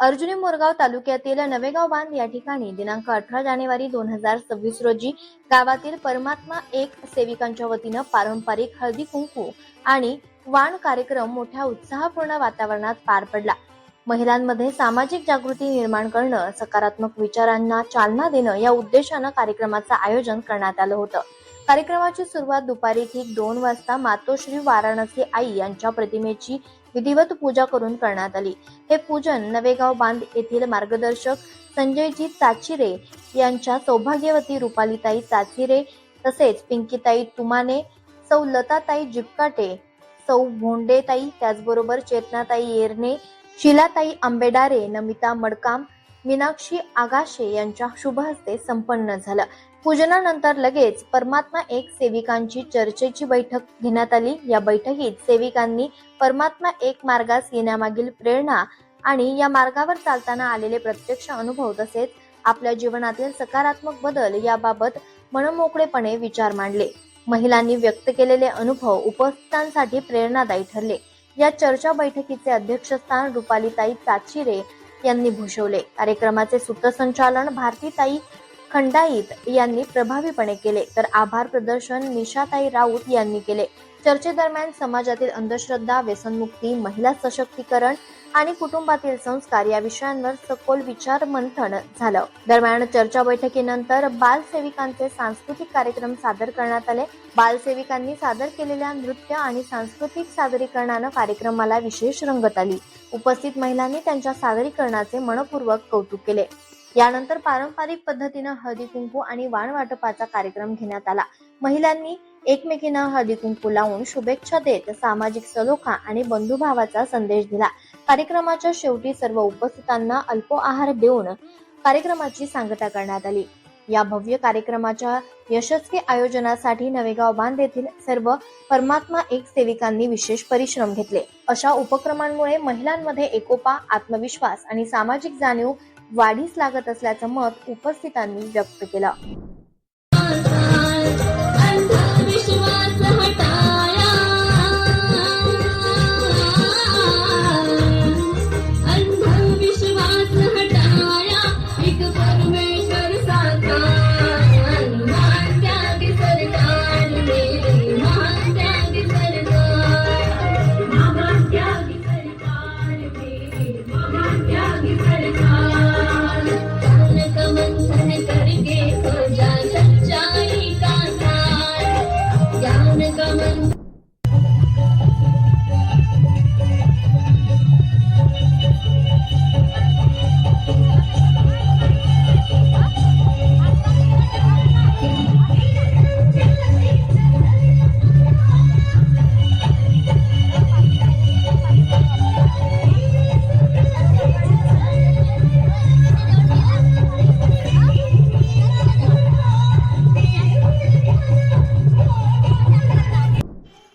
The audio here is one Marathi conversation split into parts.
अर्जुनी मोरगाव तालुक्यातील नवेगाव बांध या ठिकाणी दिनांक 18 जानेवारी 2026 रोजी गावातील परमात्मा एक सेविकांच्या वतीनं पारंपरिक हळदी कुंकू आणि वाण कार्यक्रम मोठ्या उत्साहपूर्ण वातावरणात पार पडला। महिलांमध्ये सामाजिक जागृती निर्माण करणं, सकारात्मक विचारांना चालना देणं या उद्देशानं कार्यक्रमाचं आयोजन करण्यात आलं होतं। कार्यक्रमाची सुरुवात दुपारी ठीक 2 वाजता मातोश्री वाराणसी आई यांच्या प्रतिमेची विधिवत पूजा करून करण्यात आली। हे पूजन नवेगाव बांध येथील मार्गदर्शक संजयजी चाचिरे यांच्या सौभाग्यवती रुपालीताई चाचिरे तसेच पिंकीताई तुमाने, सौ लताताई जिपकाटे, सौ भोंडेताई, त्याचबरोबर चेतनाताई येरणे, शिलाताई आंबेडारे, नमिता मडकाम, मीनाक्षी आगाशे यांच्या शुभ हस्ते संपन्न झालं। पूजनानंतर लगेच परमात्मा एक सेविकांची चर्चेची बैठक घेण्यात आली। या बैठकीत सेविकांनी परमात्मा एक मार्गास येण्यामागील प्रेरणा आणि या मार्गावर चालताना आलेले प्रत्यक्ष अनुभव तसेच आपल्या जीवनातील सकारात्मक बदल याबाबत मनमोकळेपणे विचार मांडले। महिलांनी व्यक्त केलेले अनुभव उपस्थितांसाठी प्रेरणादायी ठरले। या चर्चा बैठकीचे अध्यक्षस्थान रुपालीताई चाचिरे यांनी भूषवले। कार्यक्रमाचे सूत्रसंचालन भारतीताई खंडाईत यांनी प्रभावीपणे केले, तर आभार प्रदर्शन निशाताई राऊत यांनी केले। चर्चेदरम्यान समाजातील अंधश्रद्धा, व्यसनमुक्ती, महिला सशक्तीकरण आणि कुटुंबातील संस्कार या विषयांवर सखोल विचार मंथन झालं। दरम्यान चर्चा बैठकीनंतर बालसेविकांचे सांस्कृतिक कार्यक्रम सादर करण्यात आले। बालसेविकांनी सादर केलेल्या नृत्य आणि सांस्कृतिक सादरीकरणानं कार्यक्रमाला विशेष रंगत आली। उपस्थित महिलांनी त्यांच्या सादरीकरणाचे मनपूर्वक कौतुक केले। यानंतर पारंपरिक पद्धतीनं हळदी कुंकू आणि वाण वाटपाचा कार्यक्रम घेण्यात आला। महिलांनी एकमेकींना हळदी कुंकू लावून शुभेच्छा देत सामाजिक सलोखा आणि बंधुभावाचा संदेश दिला। कार्यक्रमाच्या शेवटी सर्व उपस्थितांना अल्पोआहार देऊन कार्यक्रमाची सांगता करण्यात आली। या भव्य कार्यक्रमाच्या यशस्वी आयोजनासाठी नवेगाव बांध येथील सर्व परमात्मा एक सेविकांनी विशेष परिश्रम घेतले। अशा उपक्रमांमुळे महिलांमध्ये एकोपा, आत्मविश्वास आणि सामाजिक जाणीव वाढीस लागत असल्याचं मत उपस्थितांनी व्यक्त केलं।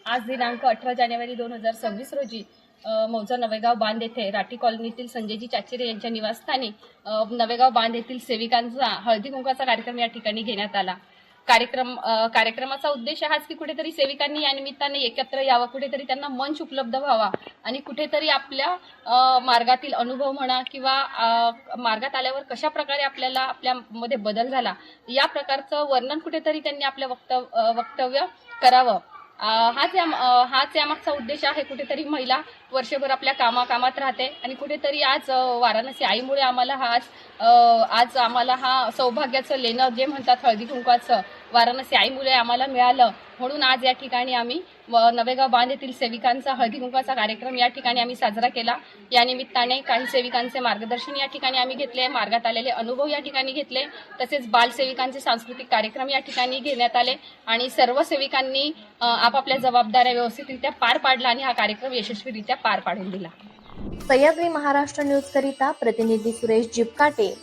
आज दिनांक 18 जानेवारी 2026 रोजी मौजा नवेगाव बांध येथे राठी कॉलनीतील संजयजी चाचिरे यांच्या निवासस्थानी नवेगाव बांध येथील सेविकांचा हळदी कुंकवाचा कार्यक्रम या ठिकाणी घेण्यात आला। कार्यक्रमाचा उद्देश हाच की कुठेतरी सेविकांनी या निमित्ताने एकत्र यावं, कुठेतरी त्यांना मंच उपलब्ध व्हावा आणि कुठेतरी आपल्या मार्गातील अनुभव म्हणा किंवा मार्गात आल्यावर कशा प्रकारे आपल्यामध्ये बदल झाला या प्रकारचं वर्णन कुठेतरी त्यांनी आपल्या वक्तव्य करावं। हाच यामागचा उद्देश आहे। कुठेतरी महिला वर्षभर आपल्या कामात राहते आणि कुठेतरी आज वाराणसी आईमुळे आम्हाला आज आम्हाला हा सौभाग्याचं लेणं जे म्हणतात हळदी कुंकवाचं वाराणसी आईमुळे आम्हाला मिळालं। म्हणून आज या ठिकाणी आम्ही नवेगाव बांध येथील सेविकांचा हळदी कुंकवाचा कार्यक्रम या ठिकाणी आम्ही साजरा केला। या निमित्ताने काही सेविकांचे मार्गदर्शन या ठिकाणी आम्ही घेतले, मार्गात आलेले अनुभव या ठिकाणी घेतले, तसेच बालसेविकांचे सांस्कृतिक कार्यक्रम या ठिकाणी घेण्यात आले आणि सर्व सेविकांनी आपापल्या जबाबदाऱ्या व्यवस्थितरित्या पार पाडला आणि हा कार्यक्रम यशस्वीरित्या पार पाडून दिला। सह्याद्री महाराष्ट्र न्यूज करिता प्रतिनिधी सुरेश जिपकाटे,